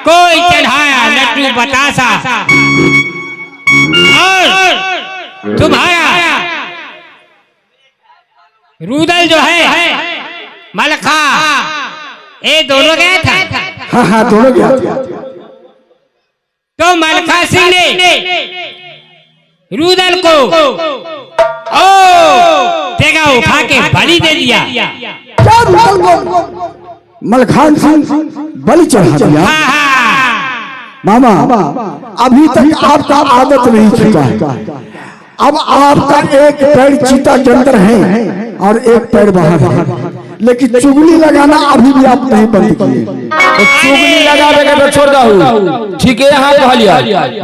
कोई चढ़ाया लड्डू बतासा और तुम्हारा रुदल जो है मलखा ये दोनों गया था। हाँ हाँ दोनों गया था। तो मलखा सिंह ने रुदल को जगह उठा के बलि दे दिया। क्या रुदल को मलखान सिंह बलि चढ़ा दिया? मामा अभी तक आपका आदत नहीं छूटा है। अब आपका एक पैर चीता के अंदर है और एक पैर बाहर है, लेकिन चुगली लगाना अभी भी आप नहीं बंद किए। तो चुगली लगावे के तो छोड़ दहु, ठीक है। यहाँ कहलिया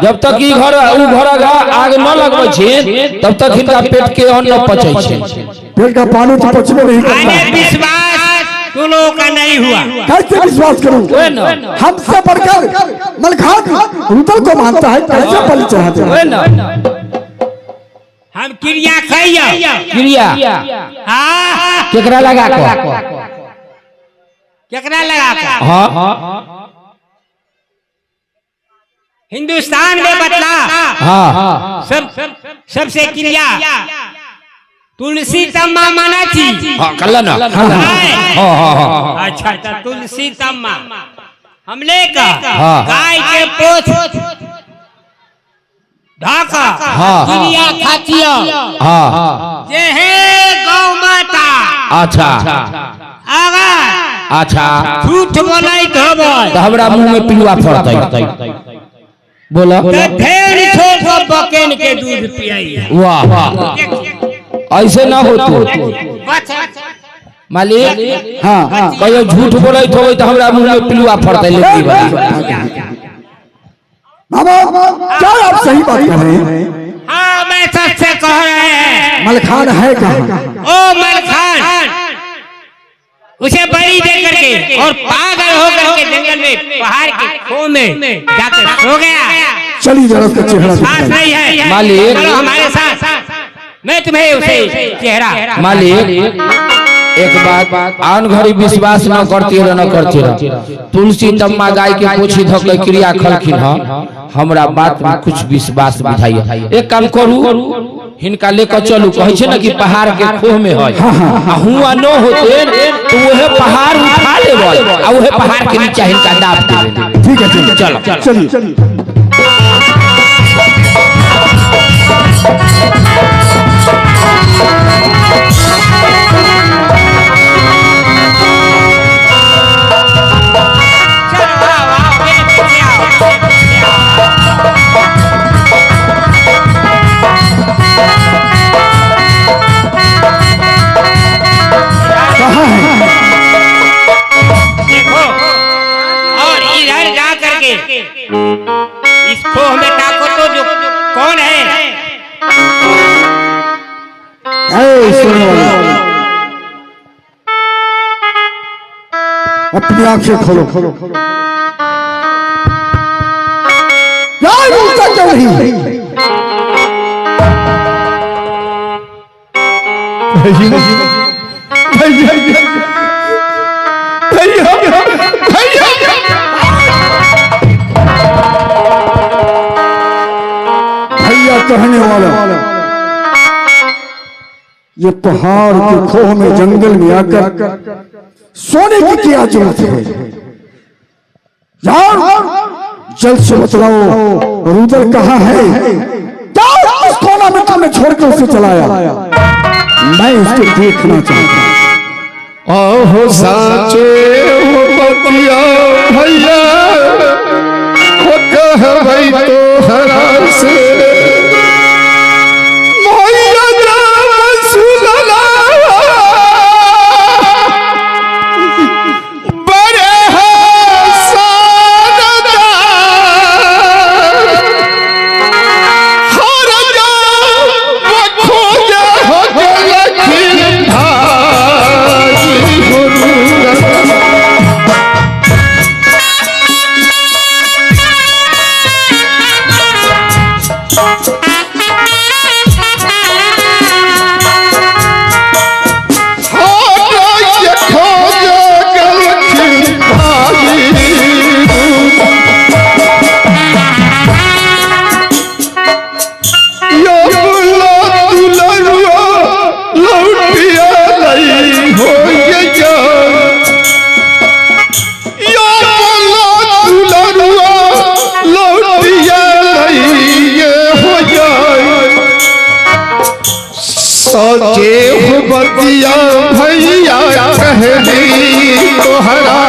जब तक ई घर उ घर आग न लगबै छे तब तक इनका पेट के अन्न पचै छे। पेट का पानी तो पचबे नहीं करता। विश्वास तुम लोगों का नहीं हुआ। कैसे विश्वास करूं? हमसे बढ़कर मलखान रुदल को मानता है, कैसे बलि चढ़ाते हैं? हम क्रिया कहिया क्रिया केकरा लगा को केकरा लगा के? हां हिंदुस्तान में बतला। हां सबसे क्रिया तुलसी तम्मा माना थी। हां कल्ला ना। हां अच्छा तुलसी तम्मा हमले का गाय के पोछ ढाका क्रिया खातिया। ये है गौ माता। अच्छा अगर अच्छा झूठ बोलाई तो हमरा मुंह में पिलुआ फड़तै। बोला ढेर छोटा बकेन के दूध पियाई। वाह ऐसे ना होतो मालिक। हाँ कहियो झूठ बोलै तो हमरा मुंह में पिलुआ फड़तै। लेकिन मामा क्या आप सही बात कर रहे हैं? हाँ मैं सच से कह रहे हैं। मलखान है कहाँ? ओ मलखान उसे बलि दे करके और पागल होकर के जंगल में पहाड़ के खो में जाकर सो गया। चलिए जरा उसका चेहरा साथ नहीं है मालिक। चलो हमारे साथ, मैं तुम्हें उसे चेहरा। मालिक एक बात आन घड़ी विश्वास न करती रह तुलसी तम्मा गाय के पोछी धक क्रिया खलखिन हमरा बात में कुछ विश्वास बुझाइए। एक काम करू हिनका लेकर चलू, कहे छे ना कि पहाड़ के खोह में है। हुआ न होते तो वह पहाड़ उठा लेबै आ वह पहाड़ के नीचे हिनका दाब देबै। ठीक है चलो चलिए। इस खोह में ताको तो जो कौन है? अपनी आंखें खोलो। भैया कहने वाला ये पहाड़ के खोह में जंगल में आकर सोने की क्या जरूरत है? यार जल्द से बतलाओ रुदल कहाँ है? क्या उस कोना में तुमने छोड़कर उसे चलाया? मैं उसको देखना चाहता हूँ। ओहो साचे हो बतिया भैया हो कहबै तो हरा से बतिया भैया कह दी तोहरा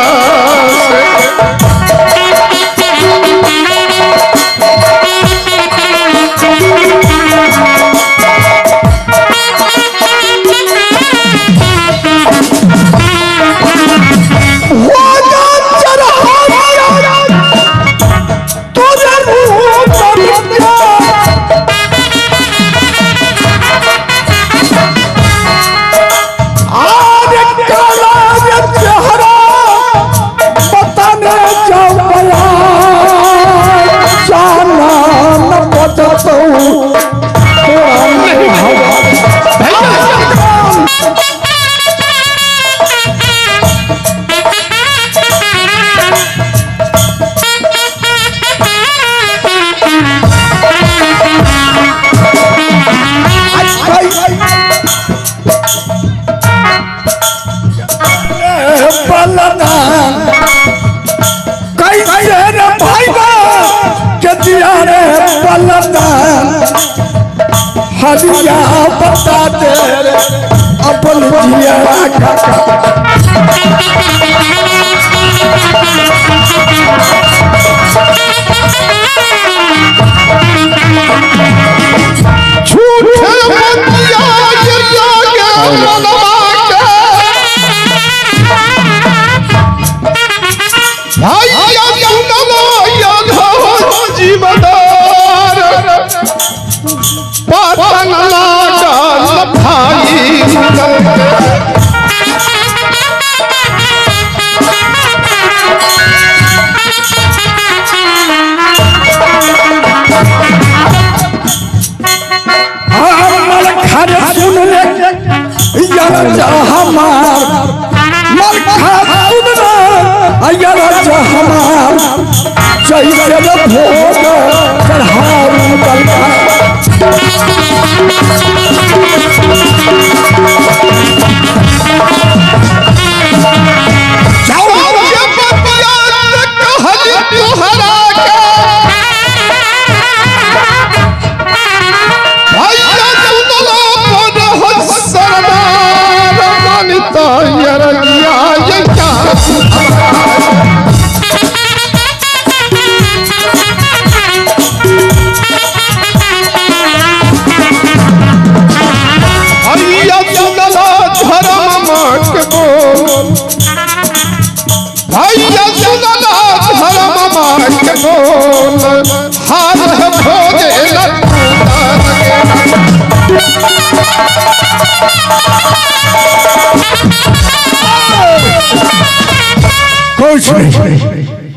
हरिया बता दे अपन जिया झूठे बतिया ये जागे मनवा के भैया सुनलो या जीवदार पतन लागल भाई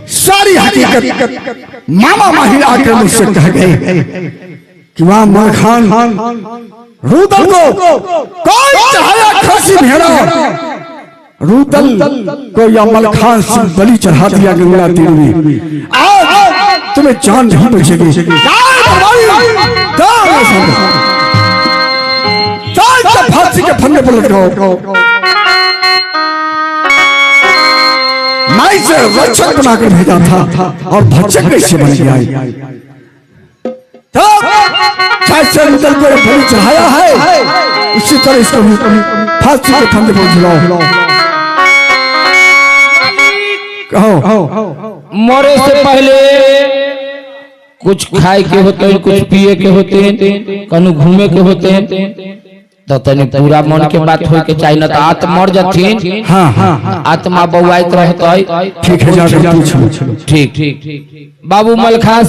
सारी हकीकत मामा माहिर आकर मुझसे कह गए कि वहां मलखान रूदल को कोई चढ़ाया खसी भेड़ा रूदल को या मलखान से बलि चढ़ा दिया गंगा तीर में। आज तुम्हें जान नहीं बचेगी। फांसी के फंदे पर लटकाओ। मैं इसे रक्षक बनाकर भेजा था और भक्षक कैसे बन गया। कैसे रूदल को बलि चढ़ाया है उसी तरह इसको फांसी के फंदे पर झुलाओ। कहो मरे से पहले कुछ खाए के होते हैं, कुछ पिए के होते हैं, कहीं घूमे के होते हैं, तो तनी पूरा मन के बात हो के चाहिए ना। तो आत्मा मर जाती। हाँ आत्मा बउआइत रहते। ठीक है जाके पूछो। ठीक बाबू मलखा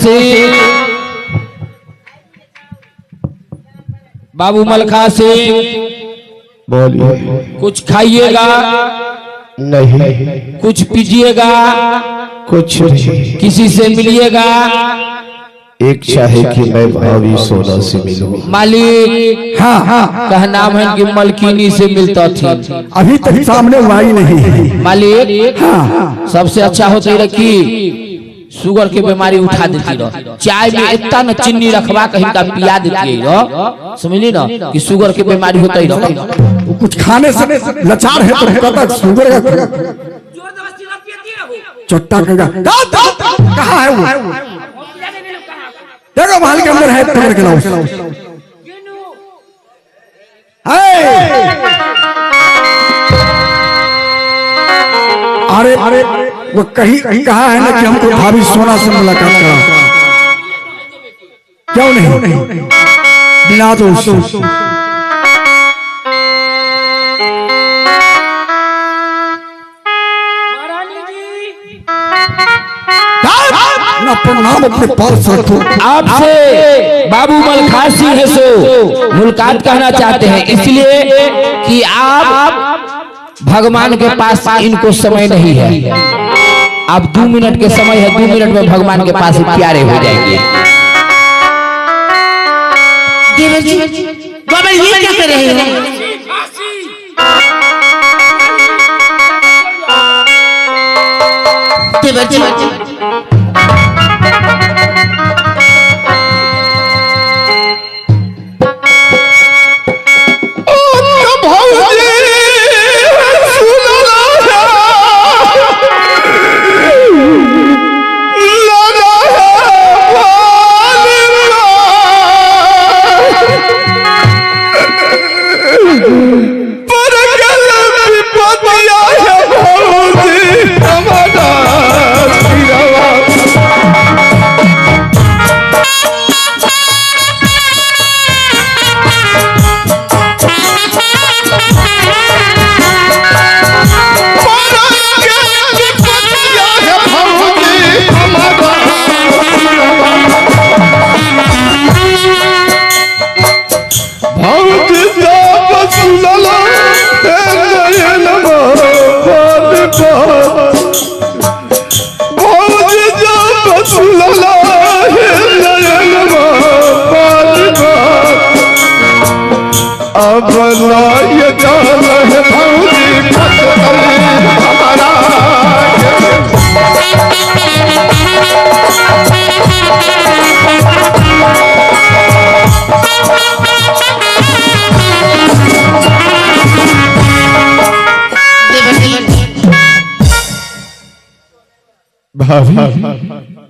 से बोलिए। कुछ खाइएगा नहीं, कुछ पीजिएगा, कुछ किसी से मिलिएगा। एक चाहे कि मैं भावी सोना से मिलूं। मालिक हाँ कह नाम है कि मलकिनी से मिलता थी। अभी तक सामने वाई नहीं है मालिक। सबसे अच्छा होता है कि शुगर के बीमारी उठा देती रहो। चाय में इतना न चीनी रखवा कहीं का पिया देती रहो, समझली ना कि शुगर के बीमारी होता ही रहो। कुछ खाने से लाचार है तो कब शुगर का चट्टा कहाँ है वो? देखो महल के अंदर है, पकड़ के लाओ। अरे अरे वो कहीं कहा है ना कि हमको भाभी सोना से मुलाकात करा, क्यों नहीं बिना दोष नाम अपने पास रखो। आपसे बाबू मलखान सिंह है सो मुलाकात करना चाहते हैं, इसलिए कि आप भगवान के पास इनको समय नहीं है। अब 2 मिनट के समय है, 2 मिनट में भगवान के पास प्यारे हो जाएंगे। बाबा ये क्या कर रहे हैं?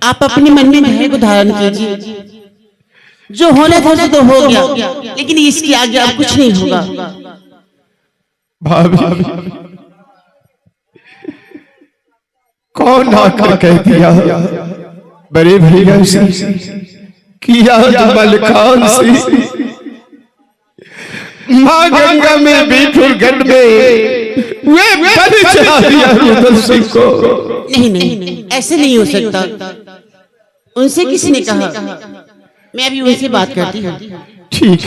आप अपने मन में धैर्य को धारण कीजिए, जो होना था तो हो गया, लेकिन इसके आगे अब कुछ नहीं होगा। भाभी कौन आकर कह दिया बड़े भैया से किया मलखान से मां गंगा में बीठुरगढ़ में वे रुदल सिंह को। नहीं नहीं ऐसे नहीं हो सकता, उनसे किसी ने कहा, मैं अभी उनसे बात करती हूँ। ठीक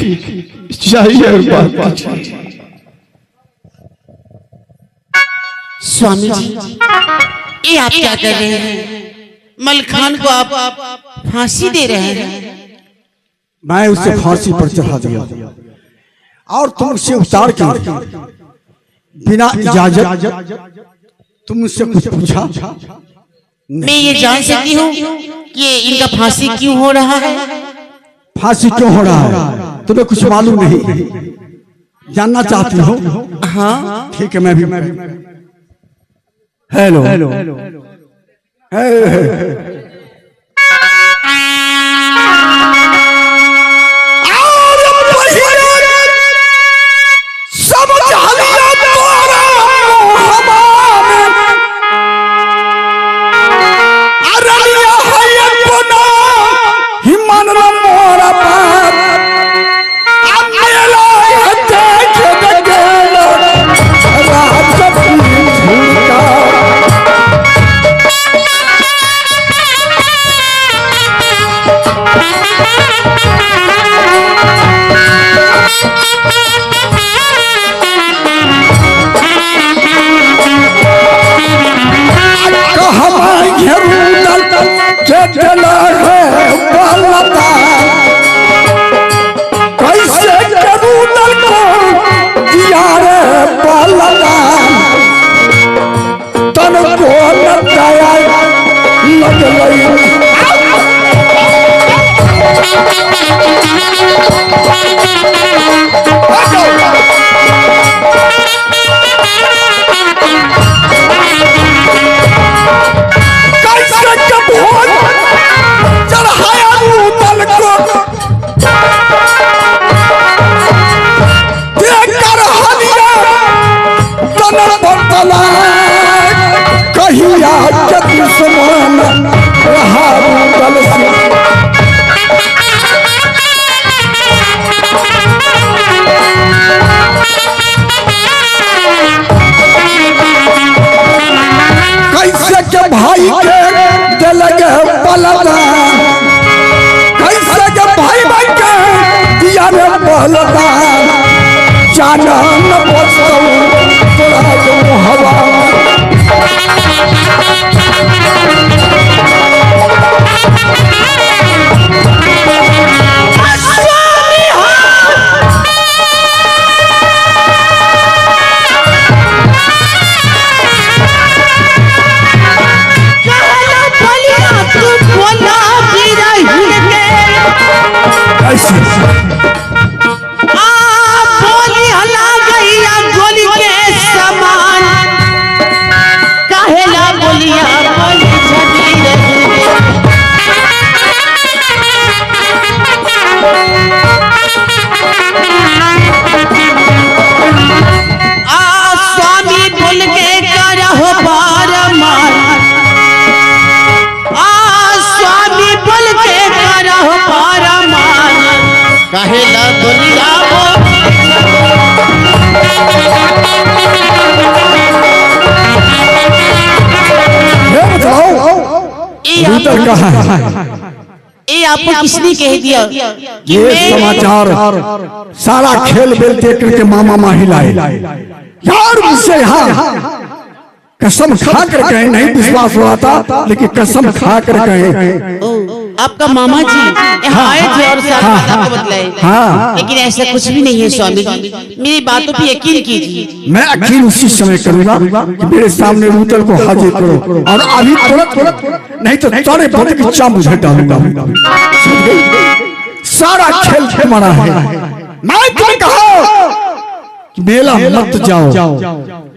चाहिए बात। स्वामी जी ये आप क्या कर रहे हैं? मलखान को आप फांसी दे रहे हैं। मैं उसे फांसी पर चढ़ा दिया और तुम उसे उतार के बिना इजाजत तुम मुझसे कुछ पूछा? मैं ये जान सकती हूँ कि इनका फांसी क्यों हो रहा है? फांसी क्यों हो रहा है तुम्हें कुछ मालूम नहीं? जानना चाहती हो? हाँ ठीक है, मैं भी हेलो रे पहलता जानन बसौ तोरा जो हवा बोली हला गैया गोली के समान कहेला बोलिया बोली छठी स्वामी बोल के करहो पार मार स्वामी बोल के करहो पार मार कहेला बोलिया भीतर कहाँ है? ये आपको किसने कह दिया कि ये समाचार सारा खेल बेल देख करके मामा माही लाए यार मुझसे यहाँ कसम खा कर कहे नहीं विश्वास हो रहा था लेकिन कसम खा कर कहे आपका मामा जी यहाँ आए थे और सारी बात आपको बतलाए लेकिन ऐसा कुछ भी नहीं है स्वामी जी मेरी बातों पे यकीन कीजिए मैं यकीन उसी समय करूंगा कि मेरे सामने रूतल को हाजिर करो और अभी तुरंत नहीं तो सारे बड़े की चाम मुझे डालूंगा सारा खेल खेमाना है मैं तुम्हें कहा कि मेला मत जाओ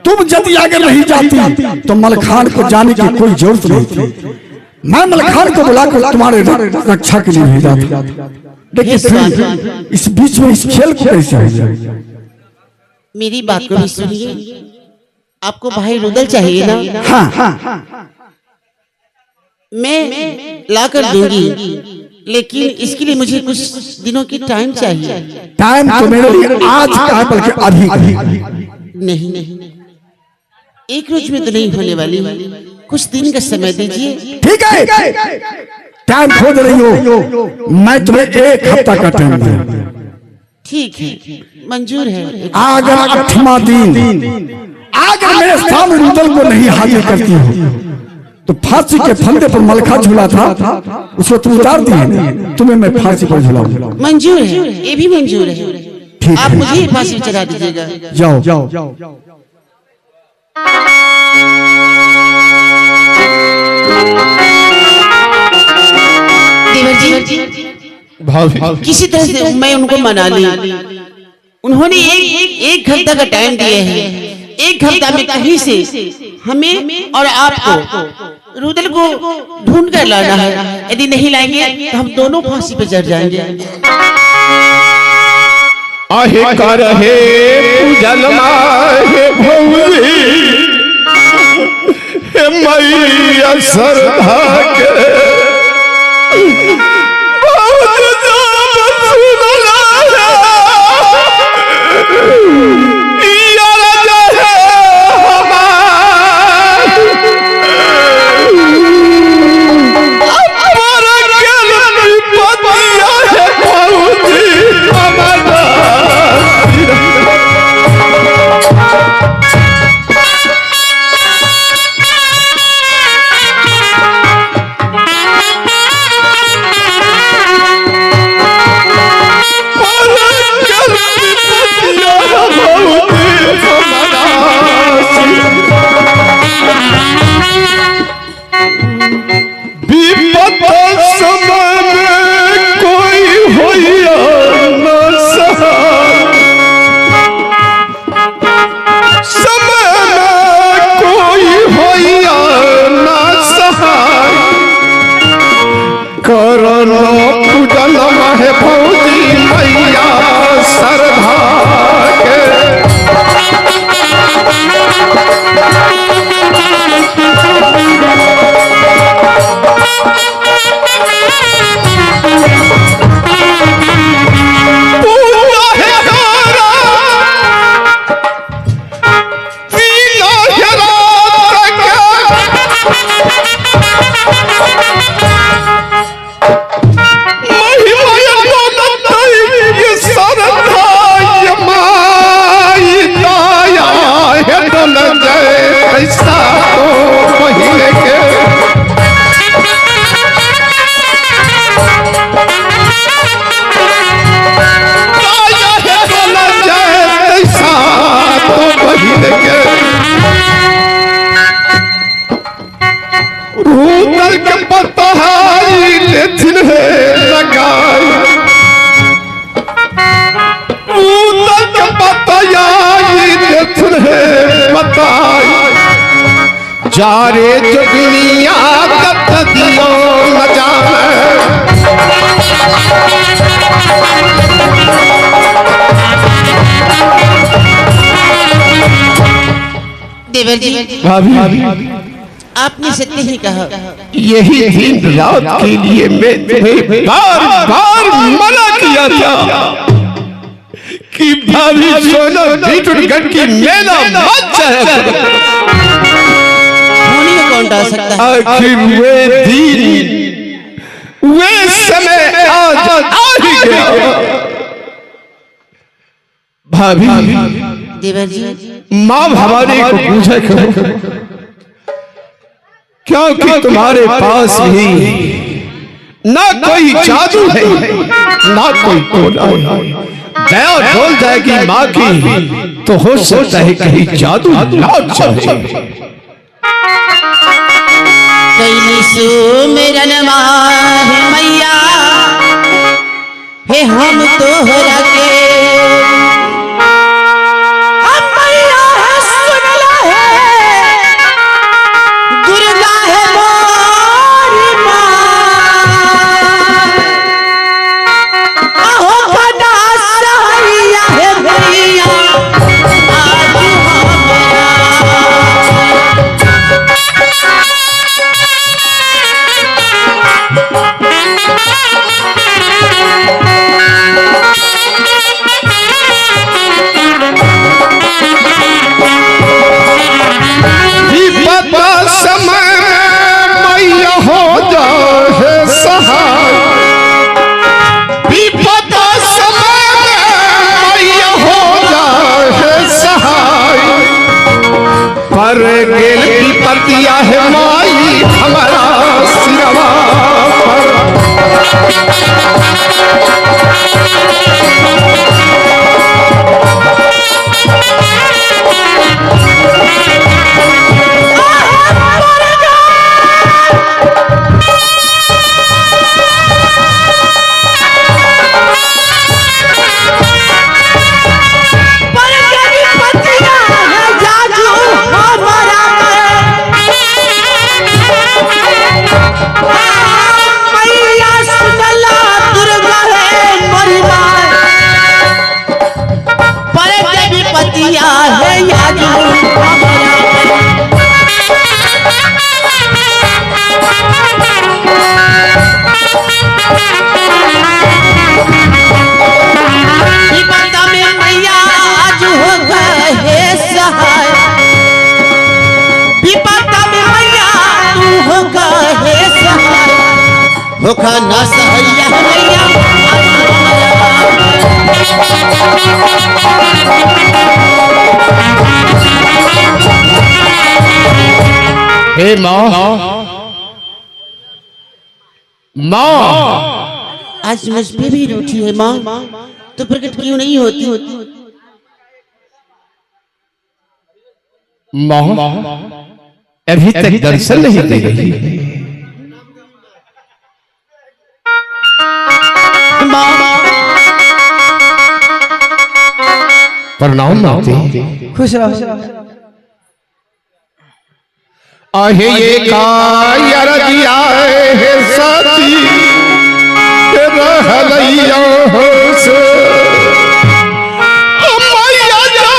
तुम यदि आगे नहीं जाती तो मलखान को जाने की कोई जरूरत नहीं थी मैं मलखान को बुलाकर तुम्हारे रक्षा के लिए भेजा था लेकिन इस बीच में इस खेल को कैसे हो जाए मेरी बात को भी सुनिए आपको भाई रुदल चाहिए ना हाँ मैं ला कर दूंगी लेकिन इसके लिए मुझे कुछ दिनों की टाइम चाहिए टाइम तो मेरे लिए आज का है बल्कि अभी नहीं एक रोज में तो नहीं होने वाली कुछ दिन का समय दीजिए ठीक है टाइम खोज रही हो मैं तुम्हें 1 हफ्ता का टाइम दूं ठीक है मंजूर है अगर 8वां दिन अगर मेरे सामने रुदल को नहीं हाजिर करती हो तो फांसी के फंदे पर मलखा झूला था उसको तुम उतार दिए तुम्हें मैं फांसी पर झूलाऊंगा मंजूर है ये भी मंजूर है ठीक आप है मुझे ही फांसी चढ़ा दीजिएगा जाओ देवर जी किसी तरह से मैं उनको मना ली उन्होंने एक घंटा का टाइम दिया है 1 घंटा में कहीं से हमें और आपको रुदल को ढूंढ कर लाना है यदि नहीं लाएंगे तो हम दोनों फांसी पे चढ़ जाएंगे आहे कर हे जलमा हे भौरी हे मैया सरधा के रूदल के पतहाई लेथिन है लगाई रूदल के पतहाई लेथिन है बताई जारे जोगिनिया तत दियो न जाने देवर जी भाभी आपने सत्य ही कहा। यही दिन रात के लिए मैं तुम्हें बार बार मना किया था कि भाभी सोना बीटूटगढ़ की मेला मत जाया होने को कौन डाल सकता है। आखिर वे दिन वे समय आज आ ही गया। भाभी देवर जी माँ हमारे को पूछा करो क्योंकि तुम्हारे पास भी ना कोई जादू है ना कोई टोना है। दया डोल जाएगी माँ की तो हो सकता है कहीं जादू लौट जाए। कई सुमिरनवा है मैया हे हम तोहरा के पर गेल की पतिया है माई हमारा सिरवा होखा ना सहैया मैया हे माँ माँ आज मुझ पे भी रूठी है माँ तो प्रकट क्यों नहीं होती माँ अभी तक दर्शन नहीं दे रही है। प्रणाम माते खुश रहो। आहे ये कायर दिया है साथी रहलैया हो से मैया जा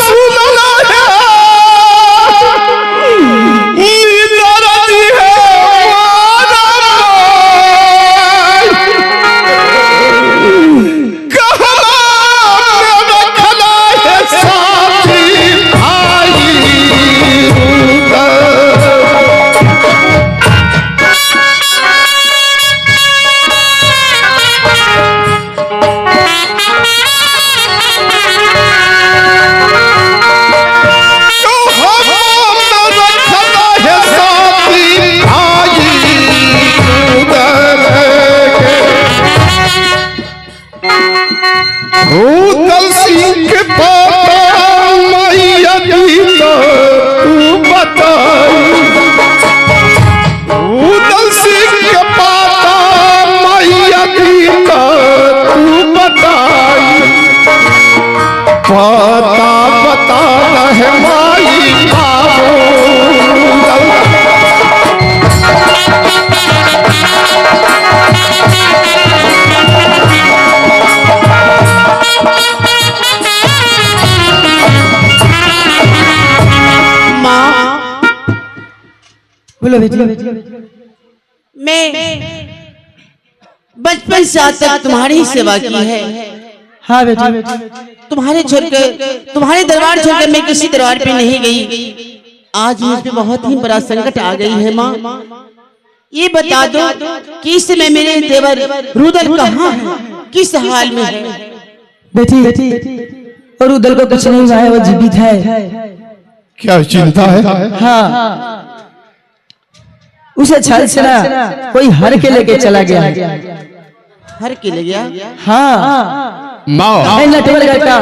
सुनला है नींदरा दी है बता बता रहे माई बाबू बोलो बेटी मैं बचपन से आज तक तुम्हारी ही सेवा की है। हाँ बेटी तुम्हारे तुम्हारे दरबार छोड़कर मैं किसी दरबार पे नहीं गई। आज मुझ पे बहुत ही बड़ा संकट आ गई है माँ। ये बता दो कि इस समय मेरे देवर रुदल कहाँ है, किस हाल में है? बेटी और रुदल को कुछ नहीं हुआ है, वो जीवित है। क्या चिंता है? हाँ उसे छल से ना कोई हर के लेके चला गया है। हर के ले गया? हाँ माँ नटवर का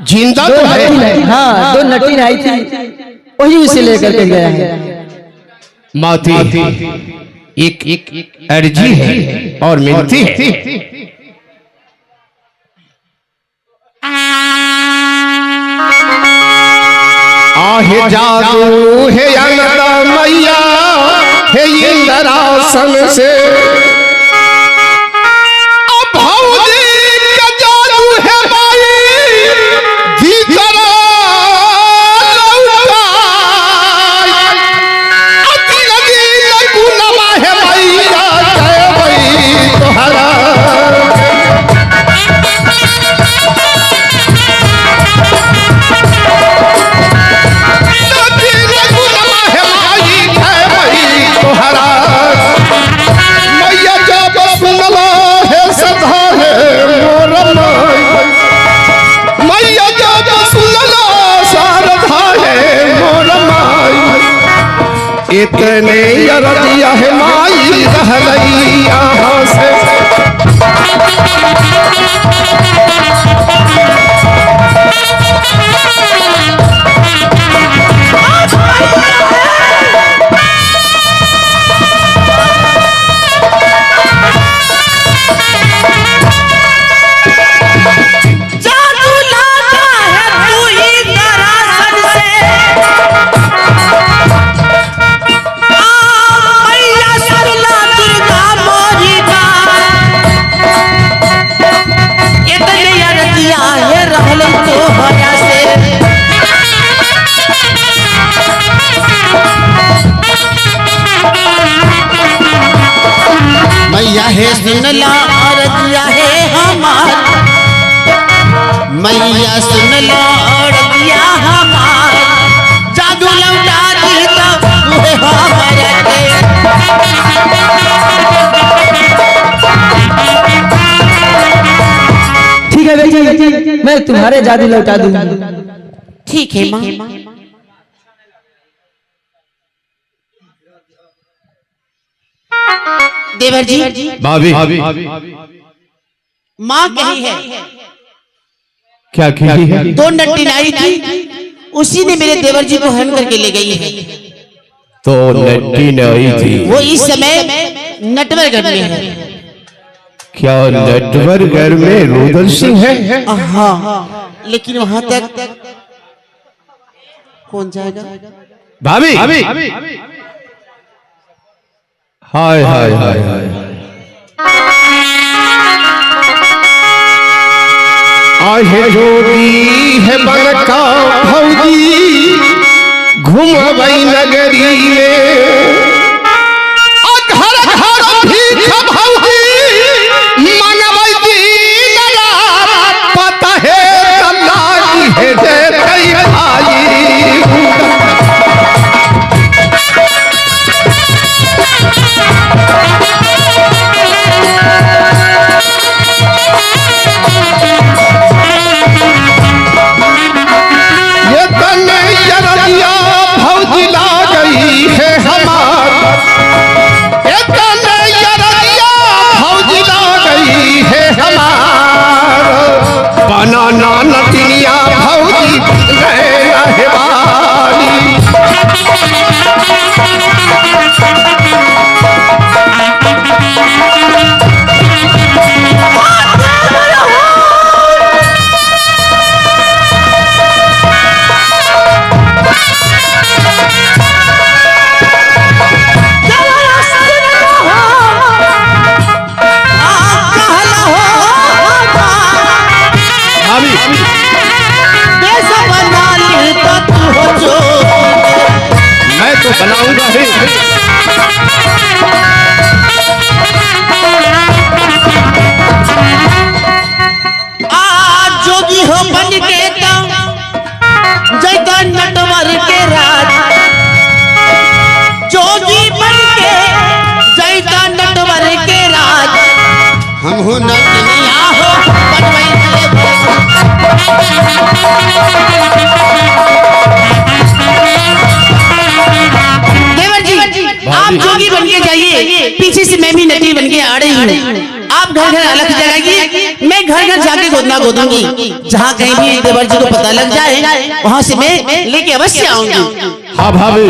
जिंदा तो है। हाँ 2 नटीन आई थी, वही उसे लेकर के गया है। माती एक अर्जी है और मिलती है। आहे जादू है अनदा मैया है इंद्रासन से अब भौजी का जादू है माई दीकरा लौटा अति लगी लगुनवा है मैया जय भई तोहरा इतने यरदिया है माई रहलैया से मैया है सुनला औरतिया है हमार, मैया सुनला औरतिया हमार, जादू लौटा दी तो है हमारा ठीक है बेटी, मैं तुम्हारे जादू लौटा दूंगा। ठीक है माँ। देवर जी भाभी माँ कही है क्या कही है? 2 नट्टी नारी थी, उसी ने मेरे देवर जी को हरण करके ले गई है। तो नट्टी नहीं थी, वो इस समय नटवरगढ़ में है। क्या नटवरगढ़ में रुदल सिंह है? हाँ, लेकिन वहां तक कौन जाएगा? भाभी हाय हाय हाय हाय आहे जोगी है बनका भौजी घूमबई नगरी में घर घर भीख भौजी मनबई दिन रात पता है लागी है देतई भाई भौजी ला गई है हमार, जोगी हो बन के जैता नटवर के राज, जोगी बन के जैता नटवर के राज, हम हो नटनिया हो बनवई देवर जी, आप जोगी बन के जाइए, पीछे से मैं भी नटी बन के आ रही हूँ। आप घर घर अलग जगाइए, मैं घर घर जाके गोदना गोदूंगी। जहाँ कहीं भी देवर जी को पता लग जाए वहाँ से मैं लेके अवश्य आऊंगी। हाँ भाभी,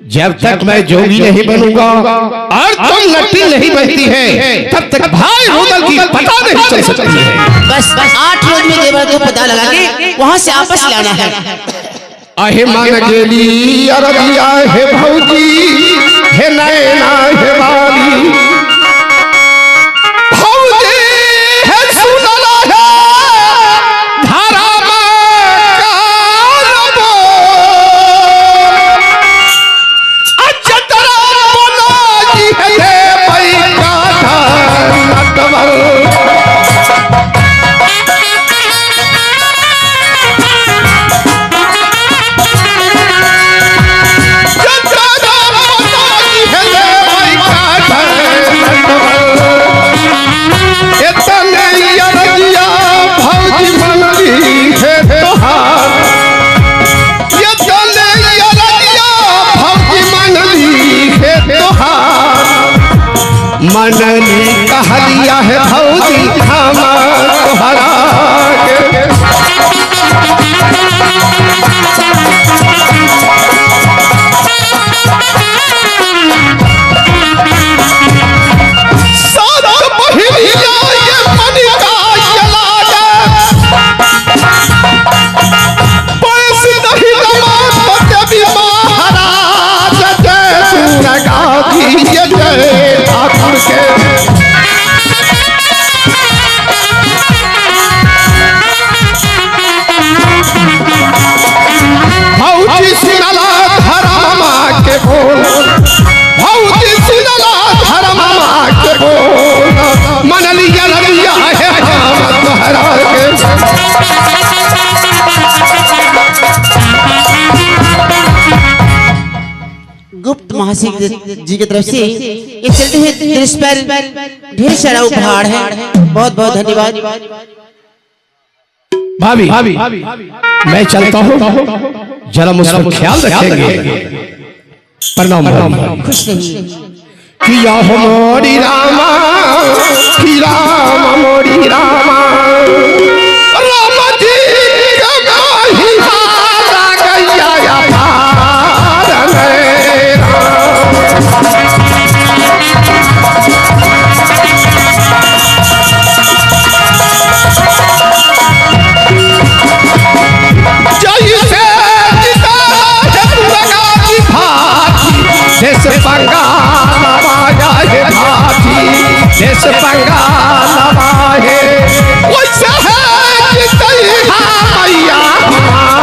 जब तक मैं जोगी नहीं बनूंगा और तुम नटी नहीं बनती है तब तक भाई रुदल की पता नहीं चल सकती है। बस 8 रोज में देवर को पता लगा के वहाँ से वापस लाना है। आहे मान गेली अरबिया है भौजी है नैना है बाली, भौजी है सुनला है धारा में कालबो, अचतरा बनाजी है भाई काठा नटवर। मननी कहलिया है भौजी खामा तोहरा के, सात बहिनिया ये मनिका चला गए, पैस नहीं लमात पति महाराज जय सुरगा जी जय ठाकुर के। भौजी सुनला धर्मा के बोल, भौजी सुनला धर्मा के बोल, मन लिया रलिया है हम तोहरा के। गुप्त महासिक जी की तरफ से ये चलते हैं दृश्य पर ढेर सारा उपहार है। बहुत बहुत धन्यवाद। भाभी मैं चलता हूँ, जरा मुझको ख्याल रखेंगे। प्रणाम भाभी। खुश रहिए। किया हो मोरी रामा, कि राम मोरी रामा, राम जी के गाही हारा गैया या पार देश बंगाल नवाया है भाभी, देश बंगाल नवाए वैसे है मैया भगवान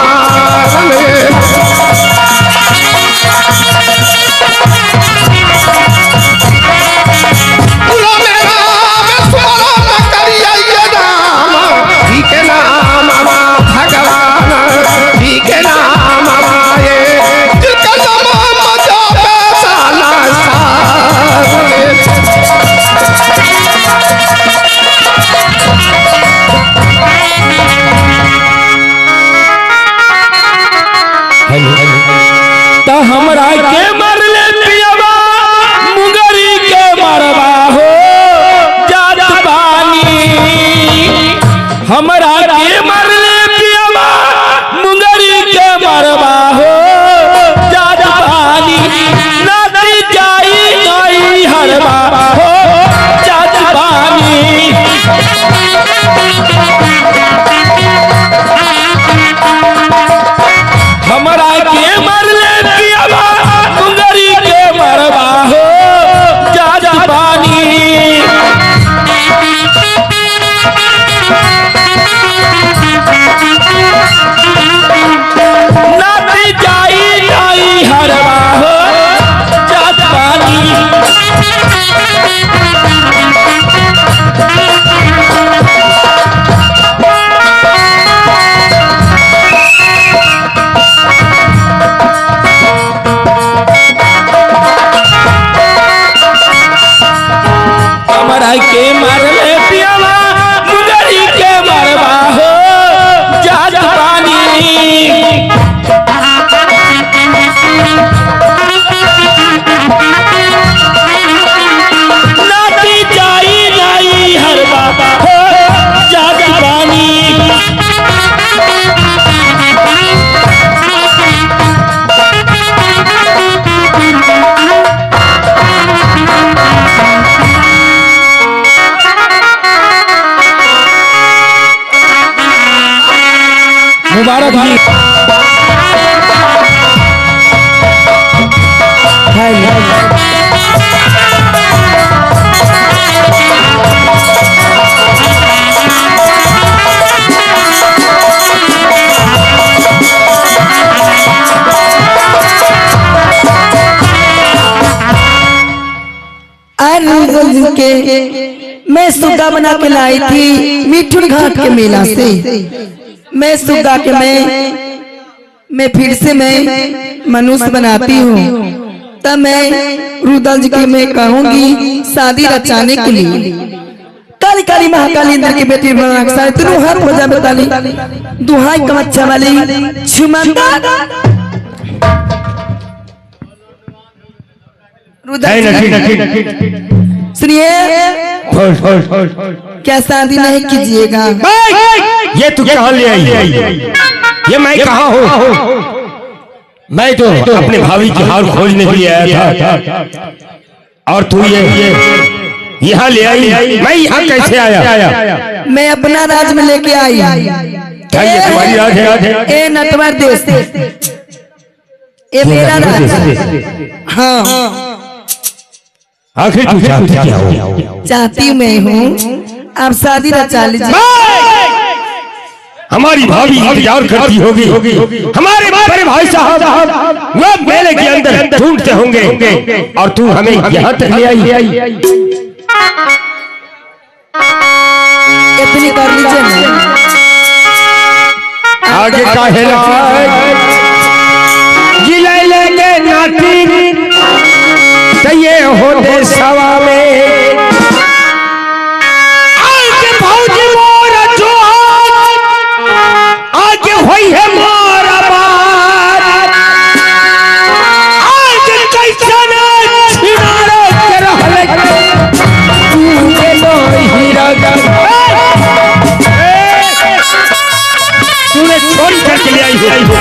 जाय के मारले पियावा मुदरी के मारवा हो जात बानी नाती जाई नहीं हर बाबा हो जात बानी मुबारक जी के मैं सुग्गा बना के लाई थी मिठुन घाट के मेला से। मैं सुग्गा के मैं फिर से मैं मनुष्य बनाती हूँ। तब मैं रुदल जी की मैं कहूँगी शादी रचाने के लिए। काली काली महाकाली इंद्र की बेटी तीनों हाथ हो जा बताली दुहाई कमच्छा वाली छुमंदा सुनिए क्या शादी नहीं कीजिएगा? ये तू कहाँ ले आई? ये मैं कहाँ हूँ? मैं तो अपने भाभी की हार खोजने के लिए आया था और तू ये यहाँ ले आई। मैं यहाँ कैसे आया? मैं अपना राज में लेके आई। क्या ये तुम्हारी राज है? ए नटवर देश ये मेरा राज है। हाँ आखिर तू चाहती क्या हो? चाहती मैं हूँ आप शादी रचा लीजिए। हमारी भाभी इंतजार करती होगी। हमारे बड़े भाई साहब वो मेले के अंदर ढूंढते होंगे और तू हमें यहाँ तक ले आई। इतनी कर लीजिए ना। आगे का हेला जिले लेके नाती ये होते सवा में आज भौजी मोरा जो आज हुई है मोरा बात आज कैसा ना छिनारे के रहले तूने लो हीरा तूने चोरी करके ले आई हो।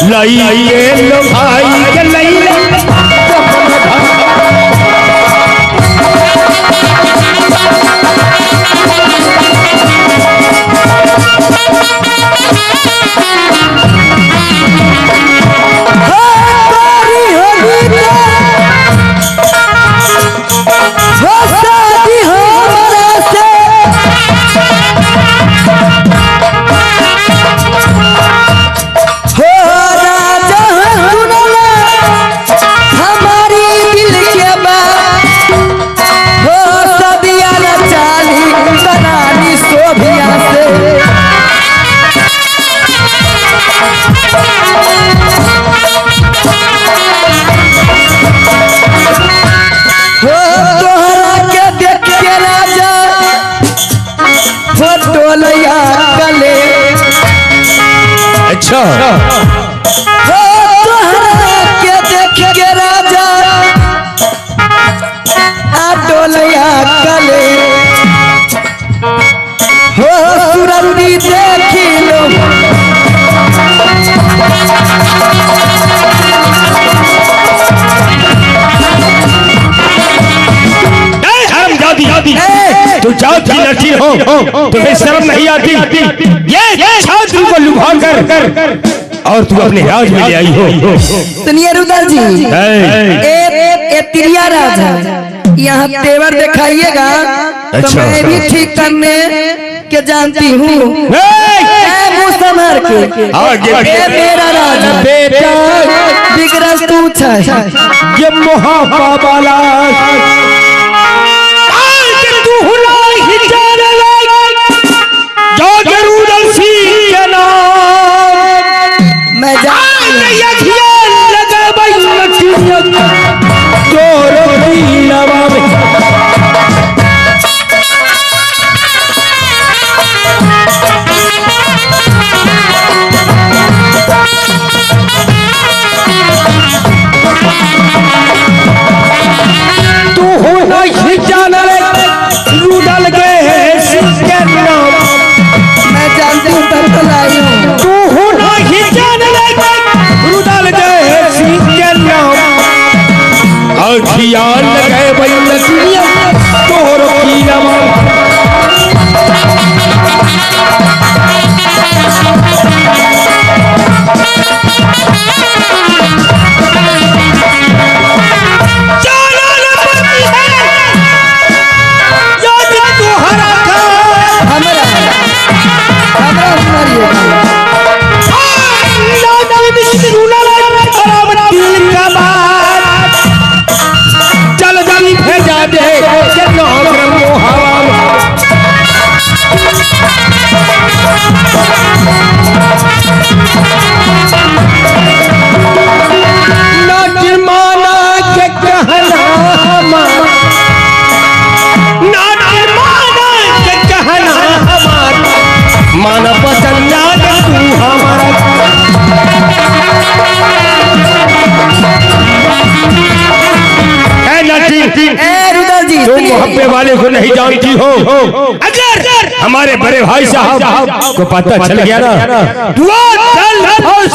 लाइए लो भाई के लाइए के देख के राजा डोलया कले हो सुरंदी देखी लो तू जाति लड़की हो तुम्हें शर्म नहीं आती? ये छात्र को लुभा कर और तू अपने राज में ले आई हो। सुनिए रुदल जी ए तिरिया राज है। यहाँ तेवर दिखाइएगा तो मैं भी ठीक करने के जानती हूँ। संभार के आगे ए मेरा राजा बेटा बिगड़स तू छै ये मोहब्बत वाला आज तू हुला ही जाने लग जो जरूर सी के नाम मैं ये ख्याल लगा भाई लक्ष्मी जोर की नवाब तू हो नहीं जाना रुदल गए सिंह नाम मैं जानती हूँ पर तो लाई हूँ तू हो नहीं जाना रुदल गए सिंह नाम और ख्याल गए भाई लक्ष्मी तोर की नवाब चल जल्दी भेजा दे माना पसंद तू हमारा रुदल जी तुम मोहब्बे वाले को नहीं जानती हो अगर हमारे बड़े भाई साहब को पता चल गया ना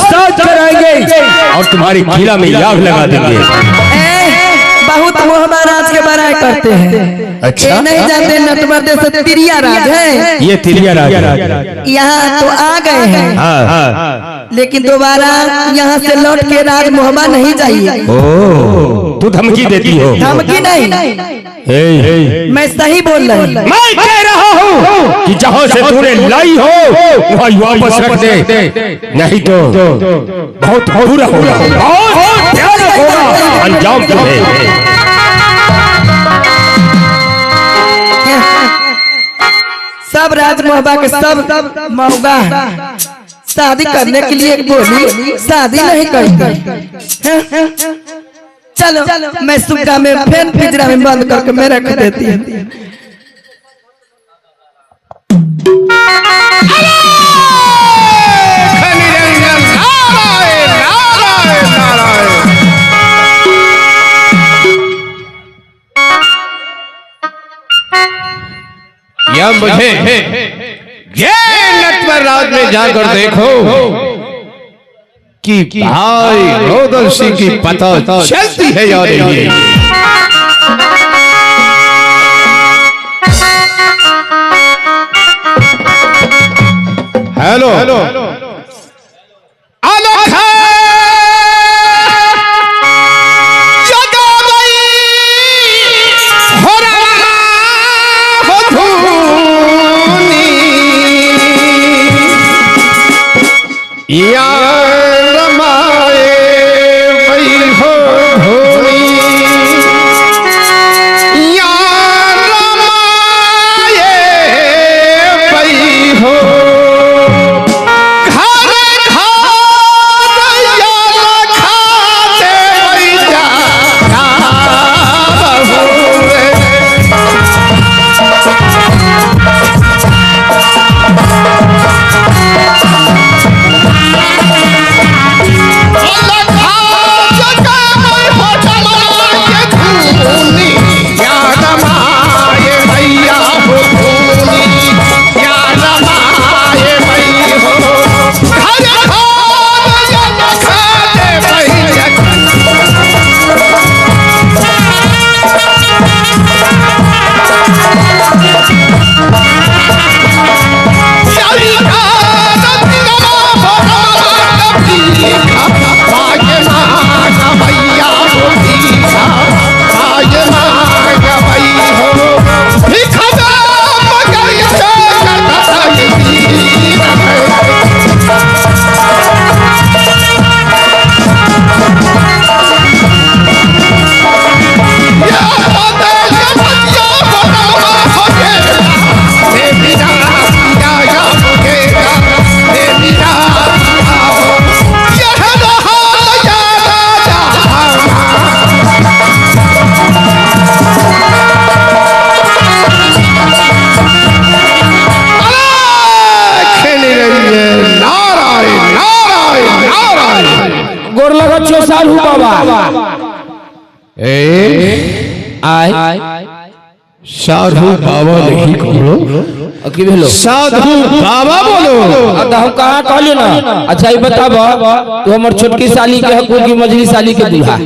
साथ कराएंगे और तुम्हारी किला में आग लगा देंगे बहुत वो हमारा राज के बड़ाई करते हैं अच्छा ये नहीं जानते नटवर से तिरिया राज है ये तिरिया राज यहाँ तो आ गए हैं हाँ लेकिन दोबारा यहाँ से लौट के राज मोहब्बा नहीं जाइए ओ तू धमकी देती हो धमकी नहीं मैं सही बोल रही हूँ मैं कह रहा हूँ कि जहाँ से तूने लाई हो वहाँ वापस रख दे नहीं तो बहुत बुरा होगा बहुत भयानक होगा अंजाम तुम्हें सब राज मोहब्बा के सब मौगा शादी करने के लिए बोली शादी नहीं करती चलो मैं सुग्गा में फैन पिंजरा में बंद करके मैं रख देती हूँ या मुझे ये नटवर राज में जाकर देखो कि भाई रुदल सिंह की पता चलती है या नहीं। हेलो साधु बाबा आय साधु बाबा नहीं बोलो, की भेलो साधु बाबा बोलो। अब हम कहाँ कहलियो ना। अच्छा ये बताब तू हमर छोटकी साली के हकूक की मझली साली के दूल्हा।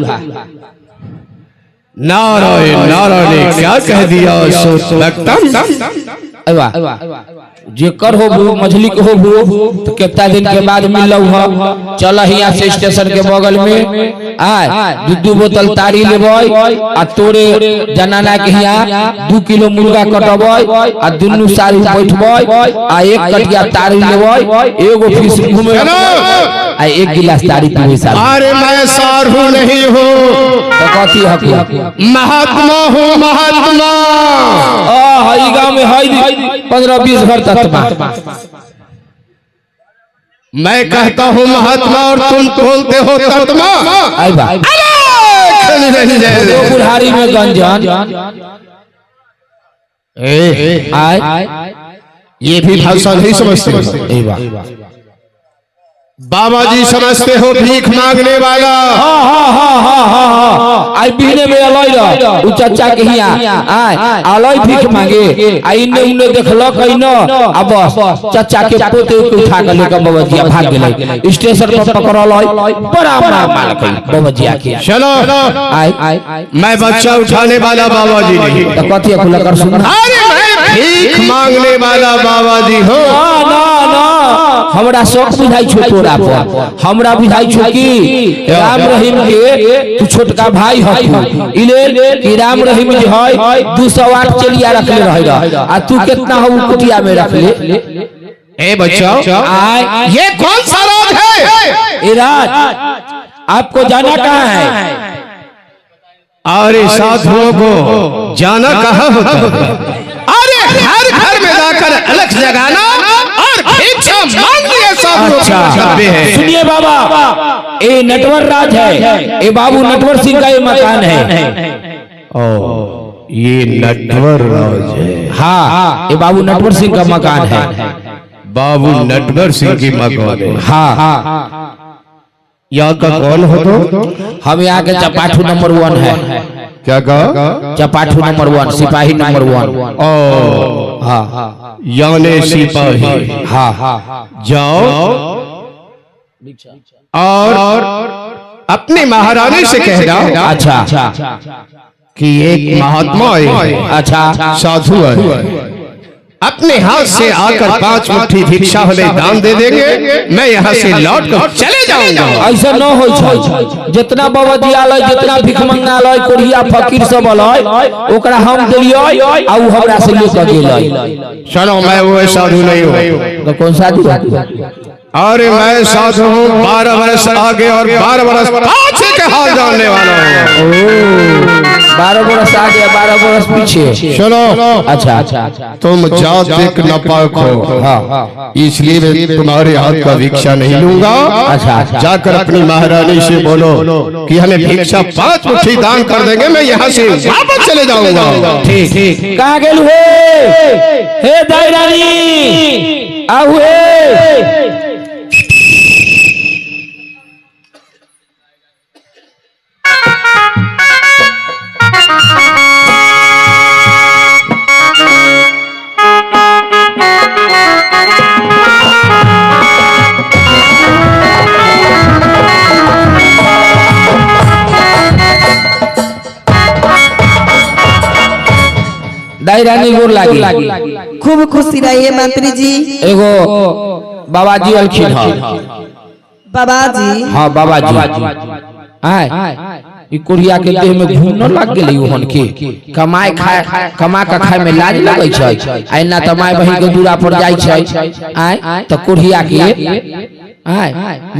नारायण नारायण क्या कह दिया सो लगता जेकर हो मछली के हो तो कितना दिन के बाद मिल चल यहाँ से स्टेशन के बगल में आय 2 बोतल तारी लेबै आ तोरे जनाना के यहाँ 2 किलो मुर्गा कटबै आ दुनू सारी बैठबै आ 1 कटिया तारी लेबै एगो फिश घूमे आ 1 गिलास तारी पीबे साल। अरे मैं साधु नहीं हूँ तो कथी हक महात्मा हूँ महात्मा। हई गांव में हई 15-20 घर तत्मा। मैं कहता हूँ महात्मा और तुम बोलते हो तत्मा। आई बा बुढ़ारी में गंजन आय ये भी भाषा नहीं समझते। बाबा जी समझते हो भीख मांगने वाला। आई बिहने में अलई उ चाचा के हिया आय अलई भीख मांगे आ इन्ने उन्ने देखलक न अब चाचा के पोते के उठा के लेकर बबजिया भाग गेलै स्टेशन पर पकड़ल बड़ा माल कई बबजिया के। चलो आय मैं बच्चा उठाने वाला बाबा जी नहीं। तो कथि खुला कर सुन। अरे मैं भीख मांगने वाला बाबा जी हो। ना हमरा शौक बुझाई छो तोरा पर। हमरा बुझाई छो कि राम रहीम के तू छोटका भाई हकू इले कि राम रहीम जे है 208 चलिया रखले रहे आ तू कितना हो कुटिया में रख ले। ए बच्चा आय ये कौन सा राज है? ए राज आपको जाना कहाँ है? अरे साधुओं को जाना कहाँ होता है? अरे हर घर में जाकर अलग जगाना और भिक्षा मांगने साधुओं अच्छा सुनिए बाबा ये नटवर राज है। ये बाबू नटवर सिंह का ये मकान है। ओ ये नटवर राज है। हाँ ये बाबू नटवर सिंह का मकान है। बाबू नटवर सिंह की मकान है। हाँ यहाँ का कौन हो तो? हम यहाँ के चपाठू नंबर 1 है। क्या कहा? चपाठू नंबर 1 सिपाही नंबर 1। ओ हाँ यानी सिपाही। हाँ जाओ और अपनी महारानी से कह दो अच्छा कि एक महात्मा है, अच्छा साधु है, अपने हाथ से आकर 5 मुट्ठी भिक्षा हमें दान दे देंगे। मैं यहाँ से लौट कर चले जाऊंगा। ऐसा न हो जितना बवदियालय जितना भिखमंगालय कोढ़िया फकीर सब अलय ओकरा हम देलियै आ उ हमरा से लेकर गेलै। चलो मैं वो साधु नहीं हूँ। तो कौन साधु? अरे मैं साधु हूँ 12 वर्ष आगे और 12 वर्ष पाछे के हाल जानने वाला हूँ। 12 बरस आगे 12 बरस पीछे। चलो अच्छा तुम जात देख नापाक हो, इसलिए मैं तुम्हारे हाथ का भिक्षा नहीं लूंगा। अच्छा जाकर अपनी महारानी से बोलो कि हमें भिक्षा 5 मुट्ठी दान कर देंगे। मैं यहाँ से वापस चले जाऊंगा। ठीक कहाँ गेलू हे दाई रानी आहू हे। दाई रानी गोर लागी। खूब खुशी रहिए मंत्री जी। एगो बाबा जी अलखिन है। बाबा जी हाँ बाबा जी आय ई कोढ़िया के देह में घूम न लग गेलै ओहन के कमा के खाए में लाज लगै छै। आइ ना त माय बहिन के दूरा पर जाय छै आय त कोढ़िया के आय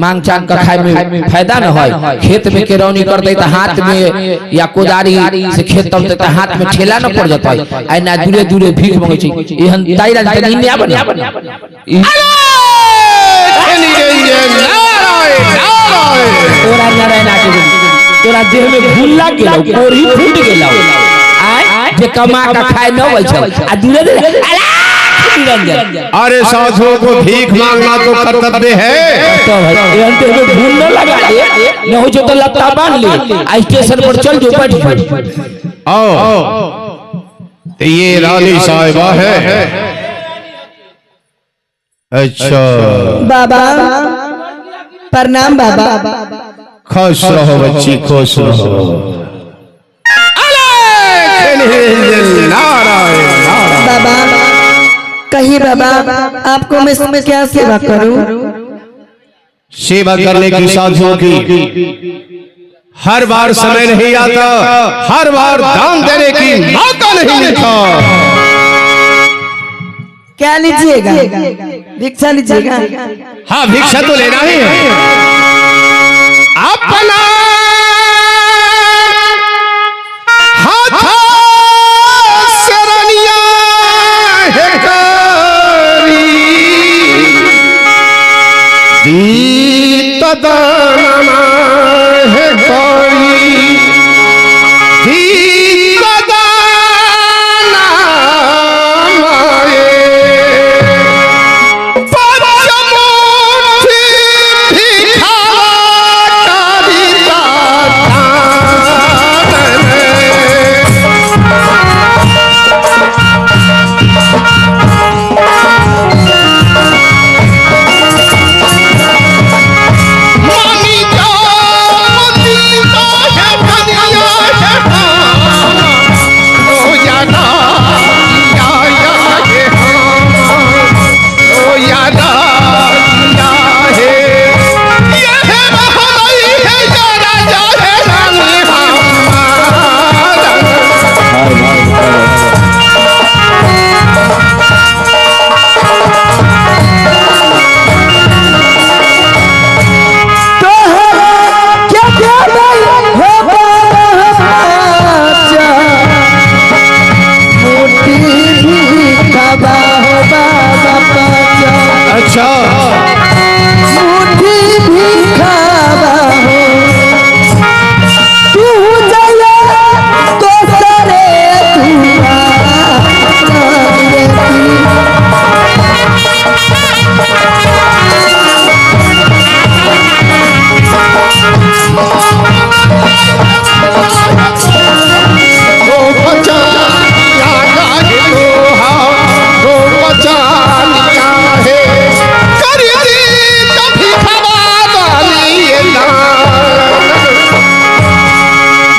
मांग चांग के खाए में फायदा न है। खेत में केरौनी करते त हाथ में या कोदारी से खेत तलते त हाथ में ठेला न पड़ जतै। आइ ना दूरे दूरे भीख मांगै छै। एहन दायरा तनी नया बना तोरा नारायणा के तोरा देह में भूल लाग गेलौ कोढ़ी फूट गेलौ आय जे कमा के खाए न होय छै आ दूरे दूरे निरंजन। अरे साधुओं को भीख मांगना तो कर्तव्य है। तो भाई में भूल न लगा ले, न हो जो तो लत्ता बांध ले, स्टेशन पर चल जो बैठ। आओ तो ये रानी साहिबा है। अच्छा बाबा प्रणाम बाबा। खुश रहो बच्ची, खुश रहो। बाबा कहिए बाबा, आपको मैं क्या सेवा करूं? सेवा करने की साधुओं की हर बार समय नहीं आता, हर बार दान देने की मौका नहीं मिलता। क्या लीजिएगा? भिक्षा लीजिएगा? हाँ भिक्षा तो लेना ही है। अपना हाथ शरणिया है कारी, दीत दाना है कारी, दीत दाना माए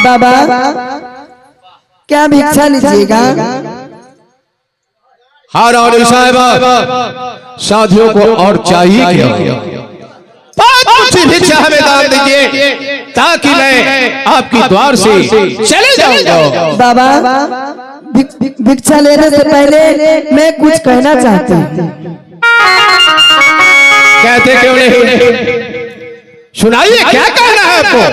बाबा क्या भिक्षा लीजिएगा? हाँ रानी साहिबा, साथियों को और चाहिए क्या? कुछ भिक्षा हमें दान दीजिए ताकि मैं आपकी द्वार से चले जाऊंगा। बाबा भिक्षा लेने से पहले मैं कुछ कहना चाहती हूँ। कहते क्यों नहीं? सुनाइए, क्या कहना है आपको?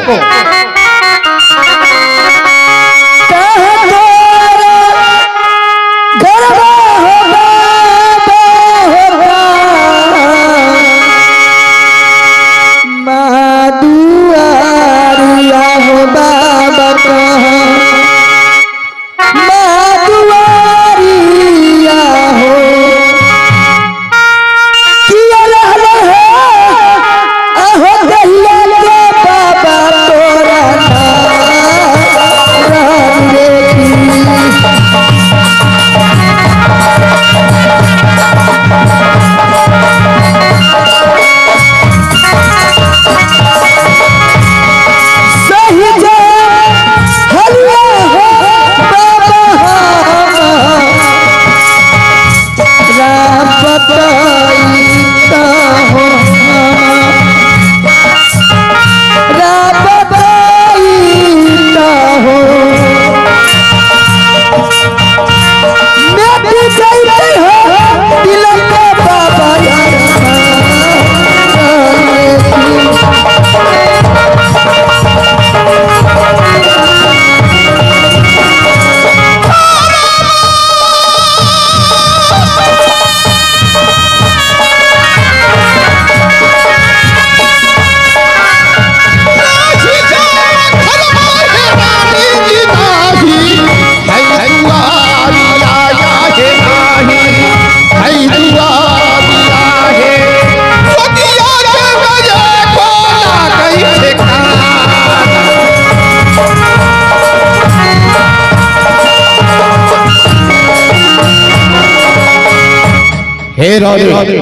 हे रौदी,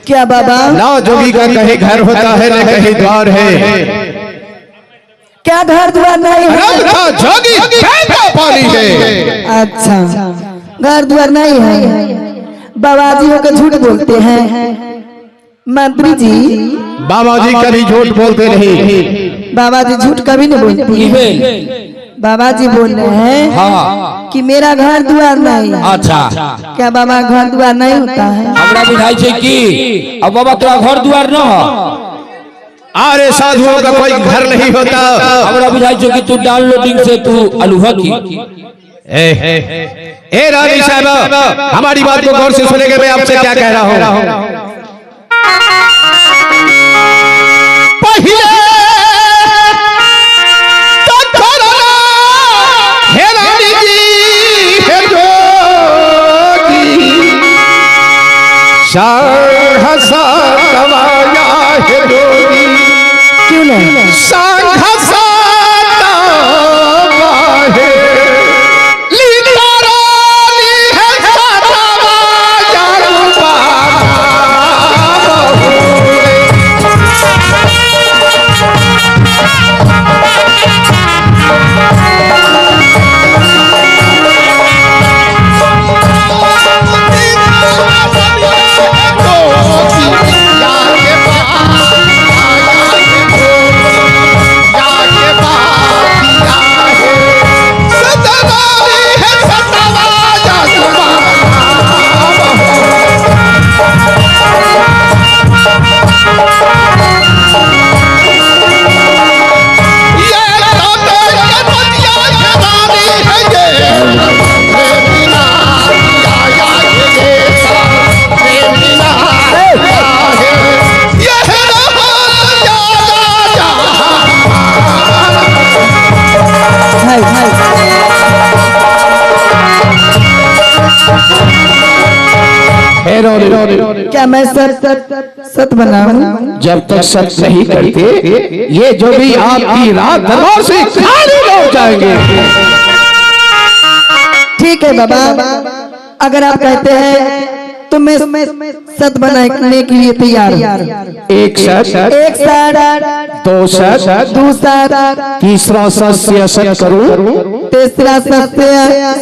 क्या बाबा? ना जोगी का कहीं घर होता है न कहीं द्वार है। क्या घर द्वार नहीं है? जोगी पानी है। अच्छा, घर द्वार नहीं है। बाबा जी होकर झूठ बोलते हैं। मंत्री जी, बाबा जी कभी झूठ बोलते नहीं। बाबा जी झूठ कभी नहीं बोलते। बाबा जी बोल रहे हैं कि मेरा घर द्वार नहीं। अच्छा, क्या बाबा घर द्वार नहीं होता है? हमरा बुझाई छे कि अब बाबा तोरा घर द्वार न हो। अरे साधुओं का कोई घर नहीं होता। हमरा बुझाई छे कि तू डाउनलोडिंग से तू अलुहा की। ए रानी साहब, हमारी बात को गौर से सुनेंगे। मैं आपसे क्या कह रहा हूँ। पहले हे रानी जी, हे जोगी सहसा कवाया है जोगी। क्यों नहीं? सहसा कवाया क्या मैं सत बनाऊं? जब तक सच नहीं करते ये जो भी आपकी रात दरबार से खाली लौट जाएंगे। ठीक है बाबा, अगर आप कहते हैं तो मैं सत बनाने के लिए तैयार हूँ। एक सच, दो सच, दूसरा, तीसरा सत्य सच करूं, तीसरा सत्य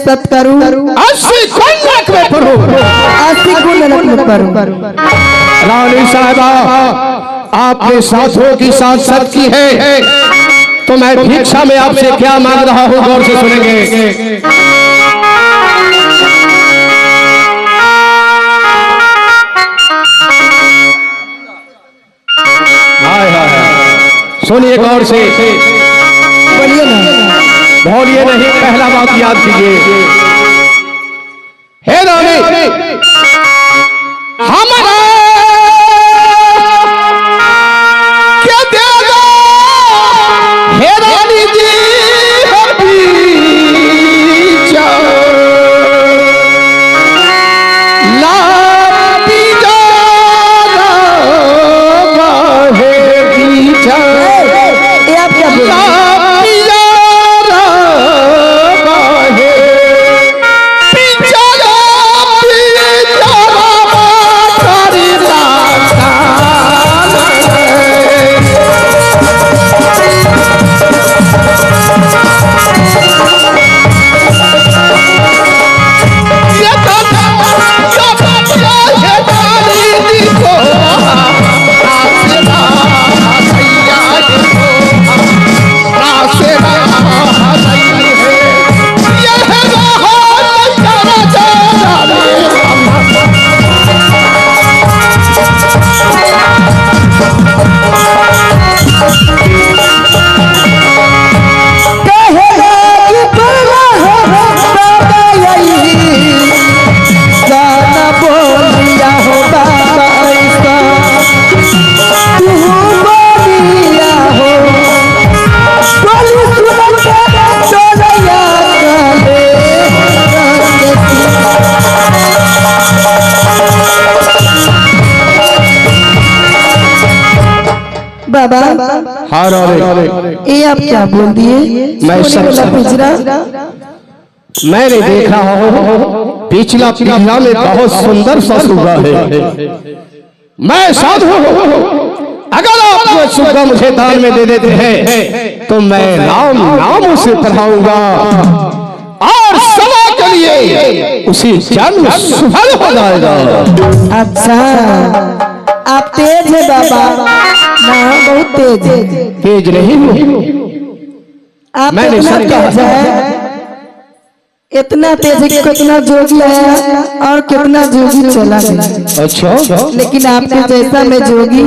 सत करूं, 80 गुण लाख में पढ़ूं। 80 गुण में पढ़ूं। रानी साहिबा, आपने साधुओं की साथ सत की है, तो मैं भिक्षा में आपसे क्या मांग रहा हूँ, गौर से सुनेंगे। सुनिए गौर से, बोलिए ना। बोलिए नहीं, पहला बात याद कीजिए। हे रानी, हमारा क्या देगा हे रानी जी, बाबा, हाँ ये आप क्या बोल दिए? मैं सब पिंजरा मैंने देखा हो पिछला पिछला में बहुत सुंदर सा सुगा है। मैं साधु हूँ, अगर आप वो सुगा मुझे दान में दे देते हैं तो मैं राम नाम उसे पढ़ाऊंगा और सदा के लिए उसी जन्म सफल हो जाएगा। अच्छा, आप तेज है बाबा? ना, बहुत तेज है। तेज नहीं हूँ, आप मैंने इतना सब कहा तेज है, इतना तेज है कि कितना जोगी आया और कितना जोगी चला गया। अच्छा, लेकिन आपके जैसा मैं जोगी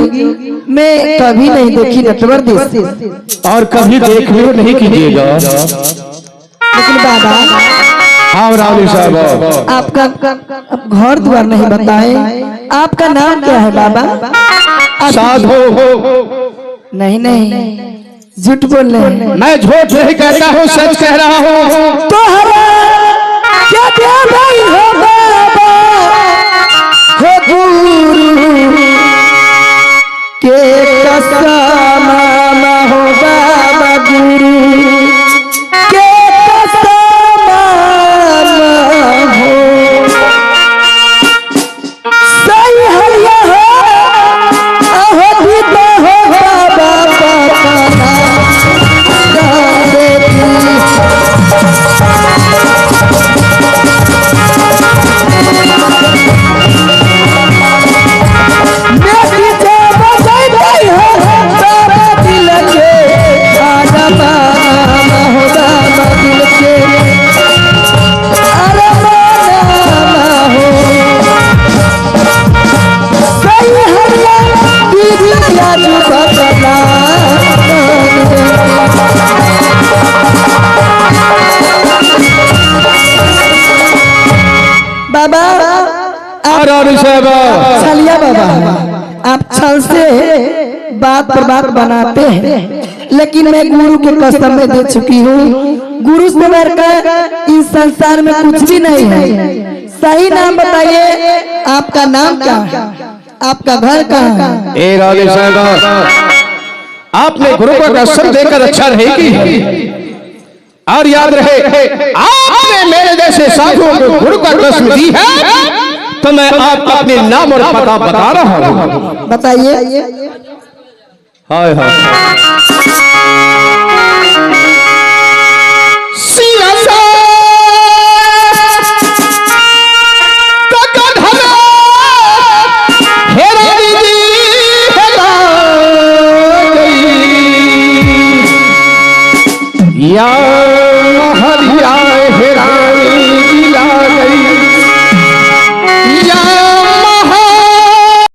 मैं कभी नहीं देखी नटवर देश। और कभी देखने को नहीं कीजिएगा। लेकिन बाबा, हाँ रानी साहब, आपका घर द्वार नहीं बताए, आपका नाम क्या है बाबा? साधु नहीं नहीं, झूठ बोल रहे हैं। मैं झूठ नहीं कहता हूँ, सच कह रहा हूँ। तो क्या ध्यान नहीं हो बाबा, हो गुरु के कसम हो बाबा, गुरु के कसम हो। सही हरिया हो अहो दीदा हो बाबा, बाबा छलिया बाबा, आप छल से बात पर बात बनाते हैं, लेकिन मैं गुरु के कसम में दे चुकी हूँ, गुरु से बढ़कर इस संसार में कुछ भी नहीं है। सही नाम बताइए, आपका नाम क्या है? आपका घर कहाँ है? ए रानी साहब, आपने गुरु को कसम देकर अच्छा रहेगी, और याद रहे आपने मेरे जैसे साधुओं को गुरु का कसम दी है तो मैं आपको अपने नाम और पता बता रहा हूँ। बताइए। हाय हाय।